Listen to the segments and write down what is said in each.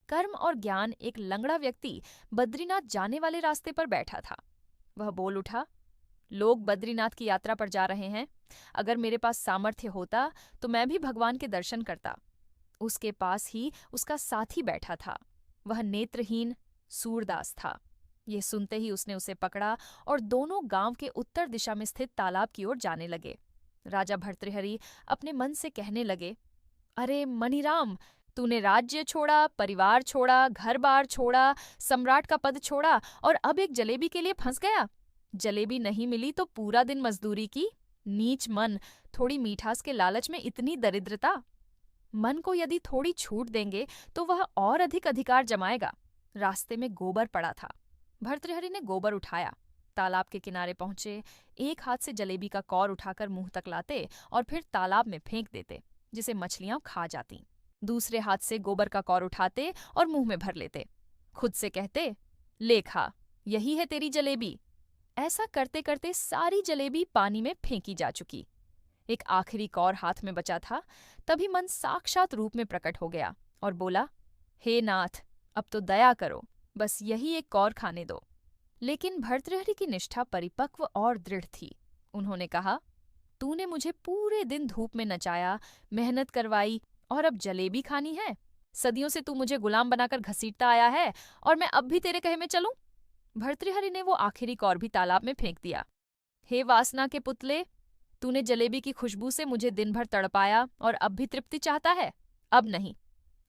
कर्म और ज्ञान एक लंगड़ा व्यक्ति बद्रीनाथ जाने वाले रास्ते पर बैठा था। वह बोल उठा, लोग बद्रीनाथ की यात्रा पर जा रहे हैं। अगर मेरे पास सामर्थ्य होता तो मैं भी भगवान के दर्शन करता। उसके पास ही उसका साथी बैठा था। वह नेत्रहीन सूरदास था। यह सुनते ही उसने उसे पकड़ा और दोनों गांव के उत्तर दिशा में स्थित तालाब की ओर जाने लगे। राजा भर्तृहरि अपने मन से कहने लगे, अरे मणिराम, तूने राज्य छोड़ा, परिवार छोड़ा, घर-बार छोड़ा, सम्राट का पद छोड़ा और अब एक जलेबी के लिए फंस गया। जलेबी नहीं मिली तो पूरा दिन मजदूरी की। नीच मन, थोड़ी मीठास के लालच में इतनी दरिद्रता। मन को यदि थोड़ी छूट देंगे तो वह और अधिक अधिकार जमाएगा। रास्ते में गोबर पड़ा था। भर्तृहरि ने गोबर उठाया, तालाब के किनारे पहुंचे, एक हाथ से जलेबी का कौर उठाकर मुंह तक लाते और फिर तालाब में फेंक देते, जिसे मछलियां खा जातीं। दूसरे हाथ से गोबर का कौर उठाते और मुंह में भर लेते। खुद से कहते, ले खा, यही है तेरी जलेबी। ऐसा करते करते सारी जलेबी पानी में फेंकी जा चुकी। एक आखिरी कौर हाथ में बचा था। तभी मन साक्षात रूप में प्रकट हो गया और बोला, हे नाथ, अब तो दया करो, बस यही एक कौर खाने दो। लेकिन भर्तृहरि की निष्ठा परिपक्व और दृढ़ थी। उन्होंने कहा, तूने मुझे पूरे दिन धूप में नचाया, मेहनत करवाई और अब जलेबी खानी है? सदियों से तू मुझे गुलाम बनाकर घसीटता आया है और मैं अब भी तेरे कहे में चलूं? भर्तृहरि ने वो आखिरी कौर भी तालाब में फेंक दिया। हे वासना के पुतले, तूने जलेबी की खुशबू से मुझे दिन भर तड़पाया और अब भी तृप्ति चाहता है? अब नहीं।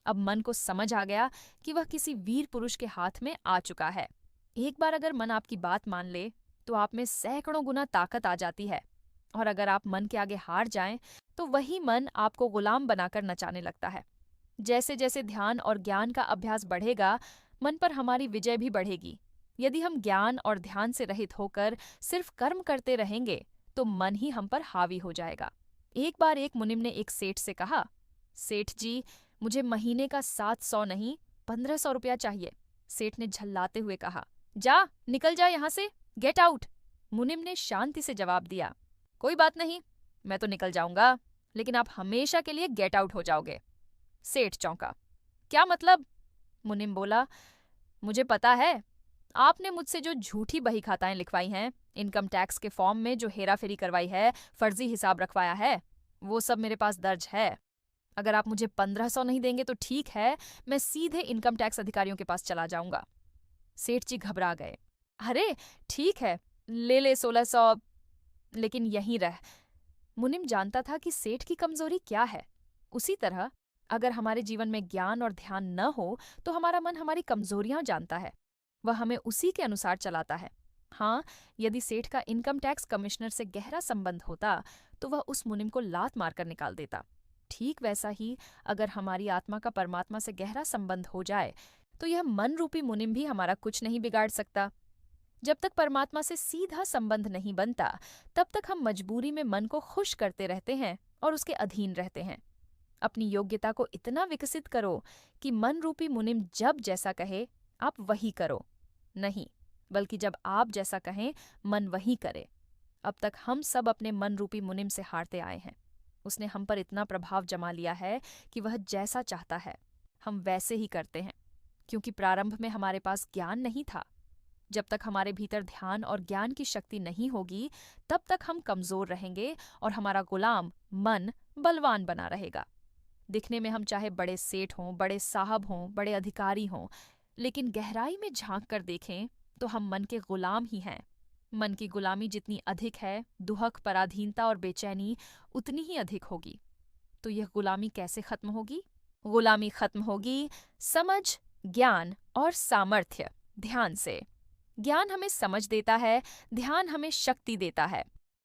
अब मन को समझ आ गया कि वह किसी वीर पुरुष के हाथ में आ चुका है। एक बार अगर मन आपकी बात मान ले तो आप में सैकड़ों गुना ताकत आ जाती है, और अगर आप मन के आगे हार जाएं तो वही मन आपको गुलाम बनाकर नचाने लगता है। जैसे जैसे ध्यान और ज्ञान का अभ्यास बढ़ेगा, मन पर हमारी विजय भी बढ़ेगी। यदि हम ज्ञान और ध्यान से रहित होकर सिर्फ कर्म करते रहेंगे तो मन ही हम पर हावी हो जाएगा। एक बार एक मुनिम ने एक सेठ से कहा, सेठ जी, मुझे महीने का 700 नहीं 1500 रुपया चाहिए। सेठ ने झल्लाते हुए कहा, जा, निकल जा यहाँ से, गेट आउट। मुनिम ने शांति से जवाब दिया, कोई बात नहीं, मैं तो निकल जाऊंगा, लेकिन आप हमेशा के लिए गेट आउट हो जाओगे। सेठ चौंका, क्या मतलब? मुनिम बोला, मुझे पता है, आपने मुझसे जो झूठी बही खाताएं लिखवाई हैं, इनकम टैक्स के फॉर्म में जो हेराफेरी करवाई है, फर्जी हिसाब रखवाया है, वो सब मेरे पास दर्ज है। अगर आप मुझे 1500 नहीं देंगे तो ठीक है, मैं सीधे इनकम टैक्स अधिकारियों के पास चला जाऊंगा। सेठ जी घबरा गए। अरे ठीक है, ले ले 1600, लेकिन यहीं रह। मुनिम जानता था कि सेठ की कमजोरी क्या है। उसी तरह अगर हमारे जीवन में ज्ञान और ध्यान न हो तो हमारा मन हमारी कमजोरियां जानता है, वह हमें उसी के अनुसार चलाता है। हाँ, यदि सेठ का इनकम टैक्स कमिश्नर से गहरा संबंध होता तो वह उस मुनिम को लात मारकर निकाल देता। ठीक वैसा ही अगर हमारी आत्मा का परमात्मा से गहरा संबंध हो जाए तो यह मन रूपी मुनिम भी हमारा कुछ नहीं बिगाड़ सकता। जब तक परमात्मा से सीधा संबंध नहीं बनता, तब तक हम मजबूरी में मन को खुश करते रहते हैं और उसके अधीन रहते हैं। अपनी योग्यता को इतना विकसित करो कि मन रूपी मुनिम जब जैसा कहे आप वही करो, नहीं बल्कि जब आप जैसा कहें मन वही करे। अब तक हम सब अपने मन रूपी मुनिम से हारते आए हैं। उसने हम पर इतना प्रभाव जमा लिया है कि वह जैसा चाहता है हम वैसे ही करते हैं, क्योंकि प्रारंभ में हमारे पास ज्ञान नहीं था। जब तक हमारे भीतर ध्यान और ज्ञान की शक्ति नहीं होगी, तब तक हम कमजोर रहेंगे और हमारा गुलाम मन बलवान बना रहेगा। दिखने में हम चाहे बड़े सेठ हों, बड़े साहब हों, बड़े अधिकारी हों, लेकिन गहराई में झांक कर देखें तो हम मन के गुलाम ही हैं। मन की गुलामी जितनी अधिक है, दुहक, पराधीनता और बेचैनी उतनी ही अधिक होगी। तो यह गुलामी कैसे खत्म होगी? गुलामी खत्म होगी समझ, ज्ञान और सामर्थ्य, ध्यान से। ज्ञान हमें समझ देता है, ध्यान हमें शक्ति देता है।